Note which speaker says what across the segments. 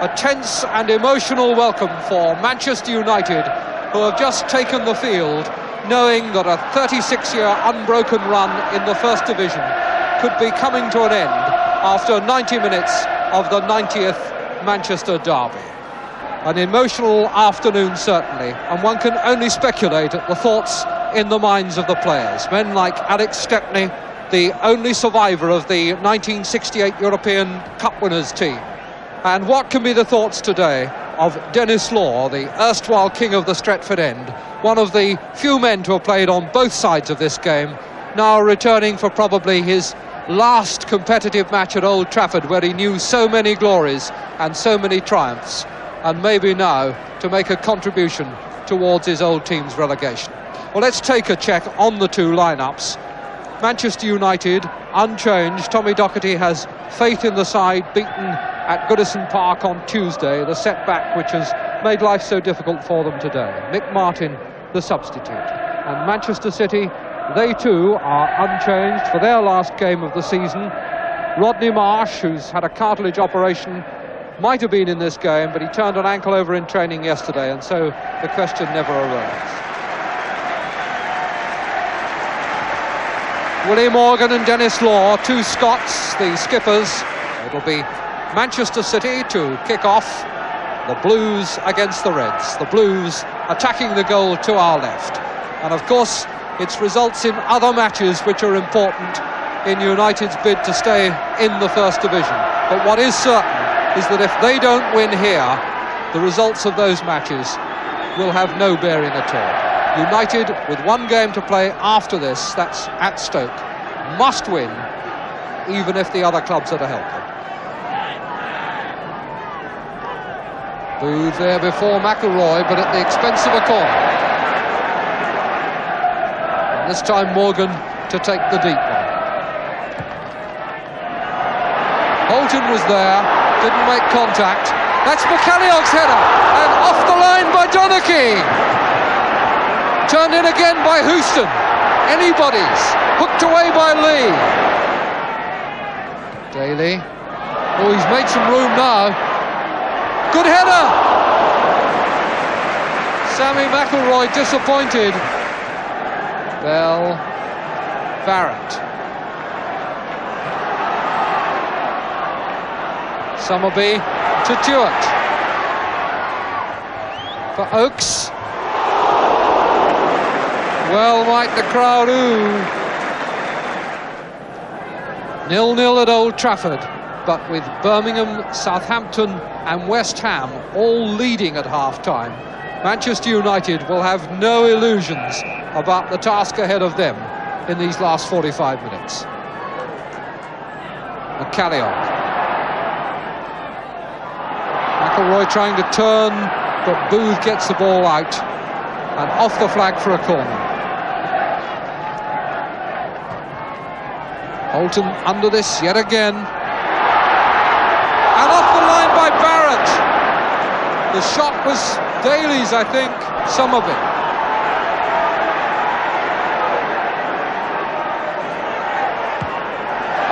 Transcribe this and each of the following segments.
Speaker 1: A tense and emotional welcome for Manchester United, who have just taken the field, knowing that a 36-year unbroken run in the First Division could be coming to an end after 90 minutes of the 90th Manchester derby. An emotional afternoon, certainly, and one can only speculate at the thoughts in the minds of the players. Men like Alex Stepney, the only survivor of the 1968 European Cup winners team. And what can be the thoughts today of Denis Law, the erstwhile king of the Stretford end, one of the few men to have played on both sides of this game, now returning for probably his last competitive match at Old Trafford, where he knew so many glories and so many triumphs, and maybe now to make a contribution towards his old team's relegation. Well, let's take a check on the two lineups. Manchester United unchanged. Tommy Docherty has faith in the side beaten at Goodison Park on Tuesday, the setback which has made life so difficult for them today. Mick Martin, the substitute. And Manchester City, they too are unchanged for their last game of the season. Rodney Marsh, who's had a cartilage operation, might have been in this game, but he turned an ankle over in training yesterday, and so the question never arose. Willie Morgan and Denis Law, two Scots, the skippers. It'll be Manchester City to kick off. The Blues against the Reds. The Blues attacking the goal to our left. And of course, it's results in other matches which are important in United's bid to stay in the First Division. But what is certain is that if they don't win here, the results of those matches will have no bearing at all. United, with one game to play after this, that's at Stoke, must win, even if the other clubs are to help them. Booth there before McIlroy, but at the expense of a corner. And this time Morgan to take the deep one. Holton was there, didn't make contact. That's McCalliog's header, and off the line by Donachie. Turned in again by Houston. Anybody's. Hooked away by Lee. Daly. Oh, he's made some room now. Good header. Sammy McIlroy disappointed. Bell. Barrett. Summerby to Stewart. For Oakes. Well might the crowd ooh. 0-0 at Old Trafford, but with Birmingham, Southampton and West Ham all leading at half-time, Manchester United will have no illusions about the task ahead of them in these last 45 minutes. McCalliog. McIlroy trying to turn, but Booth gets the ball out and off the flag for a corner. Holton under this yet again. And off the line by Barrett. The shot was Daly's, I think. Summerby.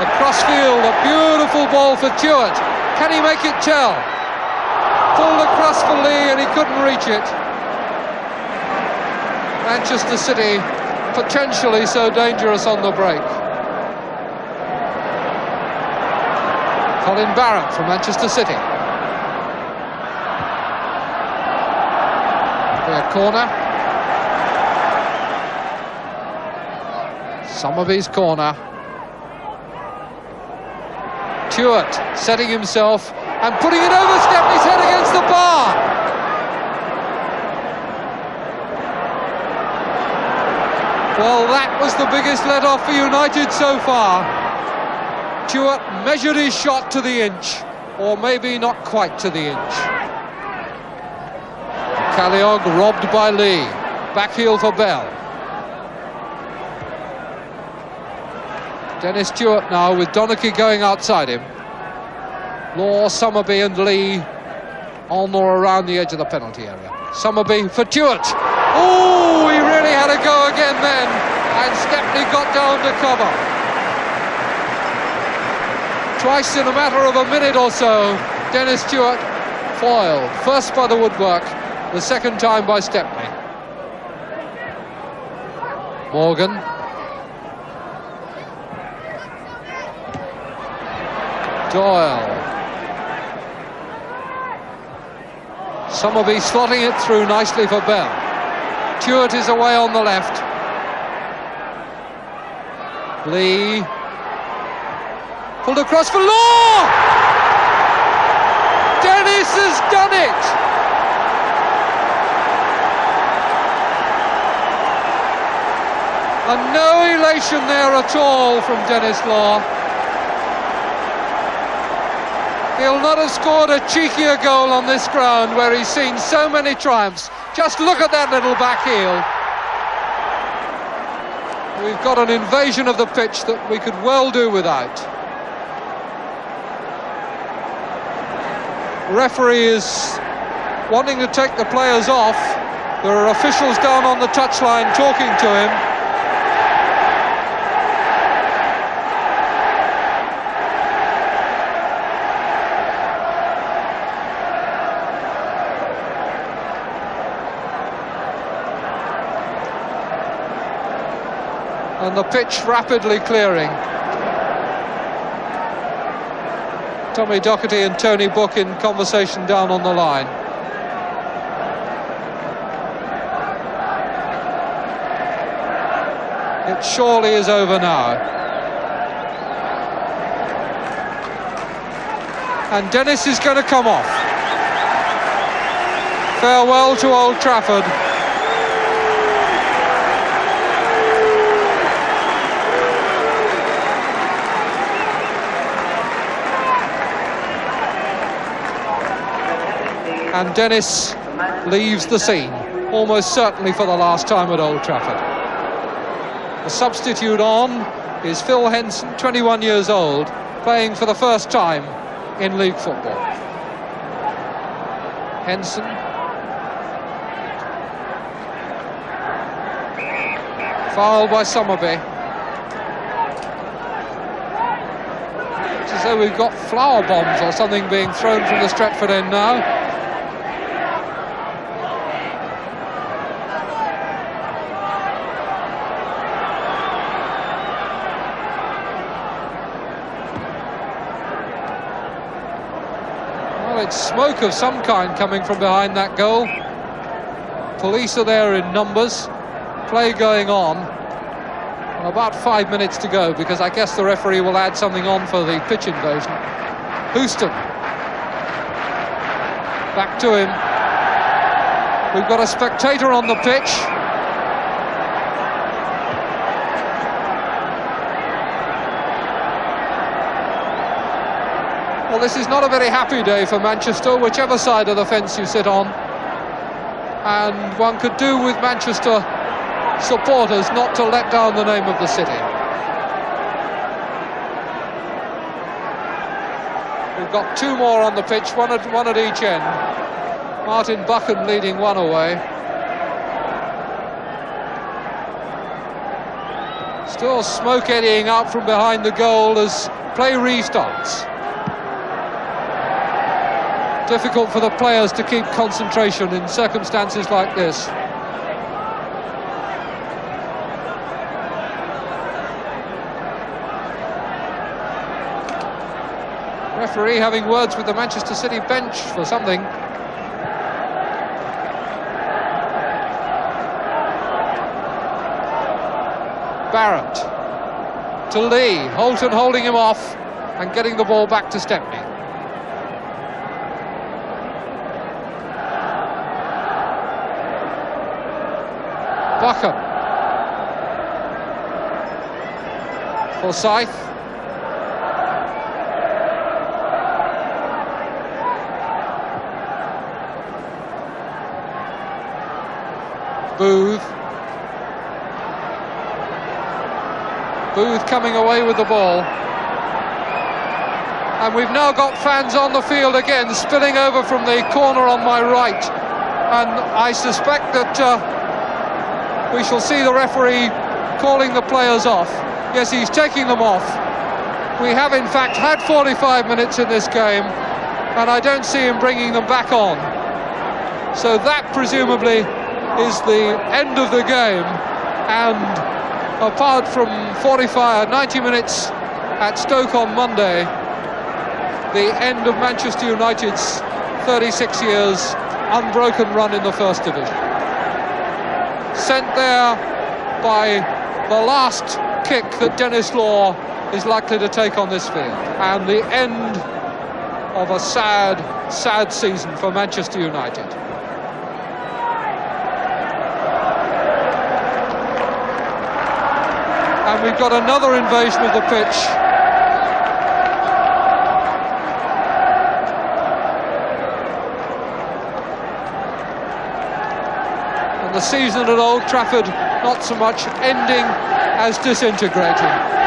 Speaker 1: Across field, a beautiful ball for Stewart. Can he make it tell? Pulled across for Lee and he couldn't reach it. Manchester City potentially so dangerous on the break. Colin Barrett from Manchester City. Their corner. Summerby's corner. Stewart setting himself and putting it over Stepney's head against the bar. Well, that was the biggest let-off for United so far. Stewart measured his shot to the inch, or maybe not quite to the inch. Calliog robbed by Lee. Back heel for Bell. Dennis Stewart now with Donachie going outside him. Law, Summerby and Lee on or around the edge of the penalty area. Summerby for Stewart. Oh, he really had a go again then, and Stepney got down to cover. Twice in a matter of a minute or so, Dennis Stewart Foiled, first by the woodwork, the second time by Stepney. Morgan. Doyle. Summerby slotting it through nicely for Bell. Tuart is away on the left. Lee. Pulled across for Law! Dennis has done it! And no elation there at all from Denis Law. He'll not have scored a cheekier goal on this ground where he's seen so many triumphs. Just look at that little back heel. We've got an invasion of the pitch that we could well do without. The referee is wanting to take the players off. There are officials down on the touchline talking to him. And the pitch rapidly clearing. Tommy Docherty and Tony Book in conversation down on the line. It surely is over now. And Dennis is going to come off. Farewell to Old Trafford. And Dennis leaves the scene, almost certainly for the last time at Old Trafford. The substitute on is Phil Henson, 21 years old, playing for the first time in league football. Henson. Fouled by Summerby. It's as though we've got flower bombs or something being thrown from the Stretford end now. It's smoke of some kind coming from behind that goal. Police are there in numbers. Play going on. And about 5 minutes to go, because I guess the referee will add something on for the pitch invasion. Houston. Back to him. We've got a spectator on the pitch. Well, this is not a very happy day for Manchester, whichever side of the fence you sit on. And one could do with Manchester supporters not to let down the name of the city. We've got two more on the pitch, one at each end. Martin Buchan leading one away. Still smoke eddying out from behind the goal as play restarts. Difficult for the players to keep concentration in circumstances like this. Referee having words with the Manchester City bench for something. Barrett to Lee. Holton holding him off and getting the ball back to Stepney. Buchan. Forsyth. Booth. Booth coming away with the ball. And we've now got fans on the field again, spilling over from the corner on my right. And I suspect that we shall see the referee calling the players off. Yes, he's taking them off. We have in fact had 45 minutes in this game, and I don't see him bringing them back on. So that presumably is the end of the game, and apart from 90 minutes at Stoke on Monday, the end of Manchester United's 36 years unbroken run in the First Division. Sent there by the last kick that Denis Law is likely to take on this field, and the end of a sad, sad season for Manchester United. And we've got another invasion of the pitch. And the season at Old Trafford not so much ending as disintegrating.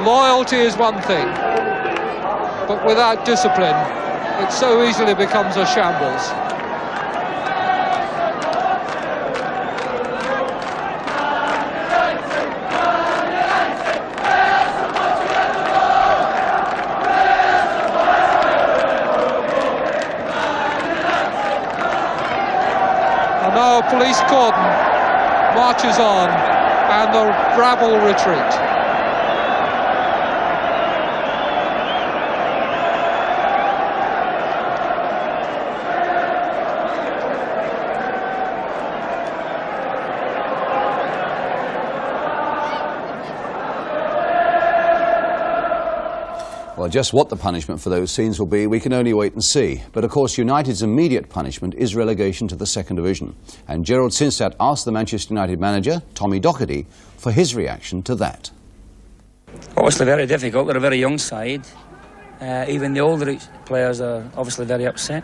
Speaker 1: Loyalty is one thing, but without discipline, it so easily becomes a shambles. And now a police cordon marches on, and the rabble retreat.
Speaker 2: Well, just what the punishment for those scenes will be, we can only wait and see. But of course, United's immediate punishment is relegation to the Second Division. And Gerald Sinstadt asked the Manchester United manager, Tommy Docherty, for his reaction to that.
Speaker 3: Obviously very difficult. They're a very young side. Even the older players are obviously very upset.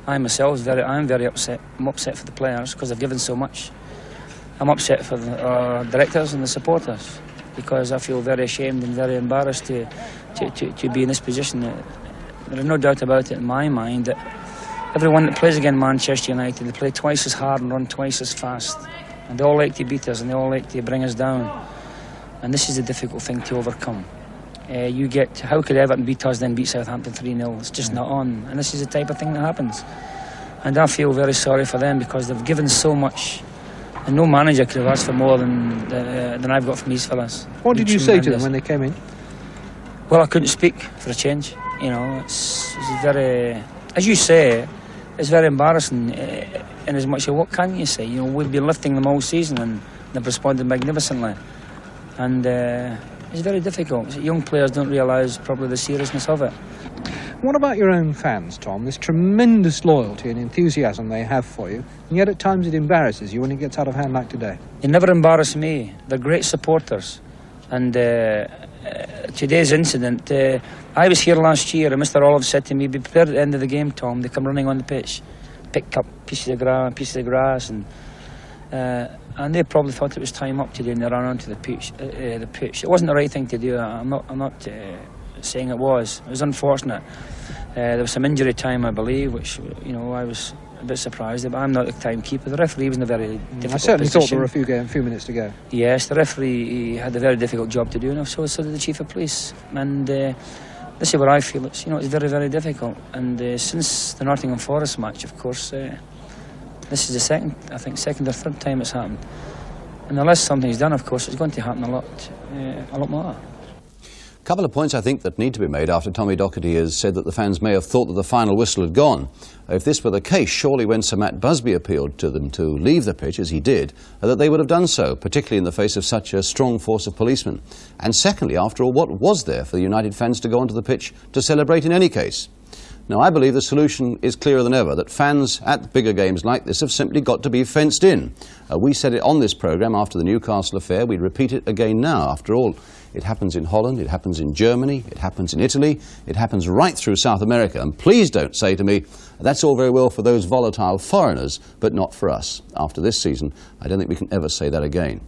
Speaker 3: I myself, I'm very upset. I'm upset for the players because they've given so much. I'm upset for the directors and the supporters, because I feel very ashamed and very embarrassed to be in this position. There is no doubt about it in my mind that everyone that plays against Manchester United, they play twice as hard and run twice as fast. And they all like to beat us and they all like to bring us down. And this is a difficult thing to overcome. How could Everton beat us, then beat Southampton 3-0? It's just not on. And this is the type of thing that happens. And I feel very sorry for them because they've given so much. And no manager could have asked for more than I've got from these fellas.
Speaker 4: What did you say to them when they came in?
Speaker 3: Well, I couldn't speak for a change. You know, it's very, as you say, it's very embarrassing. In as much as what can you say? You know, we've been lifting them all season and they've responded magnificently. And it's very difficult. Young players don't realise probably the seriousness of it.
Speaker 4: What about your own fans, Tom? This tremendous loyalty and enthusiasm they have for you, and yet at times it embarrasses you when it gets out of hand like today.
Speaker 3: They never embarrass me. They're great supporters. And today's incident, I was here last year and Mr. Olive said to me, be prepared at the end of the game, Tom. They come running on the pitch, picked up pieces of grass, and they probably thought it was time up today and they ran onto the pitch. It wasn't the right thing to do. I'm not saying it was. It was unfortunate. There was some injury time, I believe, which, you know, I was a bit surprised about. I'm not the timekeeper. The referee was in a very difficult
Speaker 4: I certainly
Speaker 3: position.
Speaker 4: thought there were a few minutes to go.
Speaker 3: Yes, the referee had a very difficult job to do, and so did the chief of police. And this is what I feel. It's very, very difficult. And since the Nottingham Forest match, of course, this is the second or third time it's happened. And unless something's done, of course, it's going to happen a lot more.
Speaker 2: A couple of points I think that need to be made after Tommy Docherty has said that the fans may have thought that the final whistle had gone. If this were the case, surely when Sir Matt Busby appealed to them to leave the pitch, as he did, that they would have done so, particularly in the face of such a strong force of policemen. And secondly, after all, what was there for the United fans to go onto the pitch to celebrate in any case? Now, I believe the solution is clearer than ever, that fans at bigger games like this have simply got to be fenced in. We said it on this programme after the Newcastle affair. We'd repeat it again now. After all, it happens in Holland, it happens in Germany, it happens in Italy, it happens right through South America. And please don't say to me, that's all very well for those volatile foreigners, but not for us. After this season, I don't think we can ever say that again.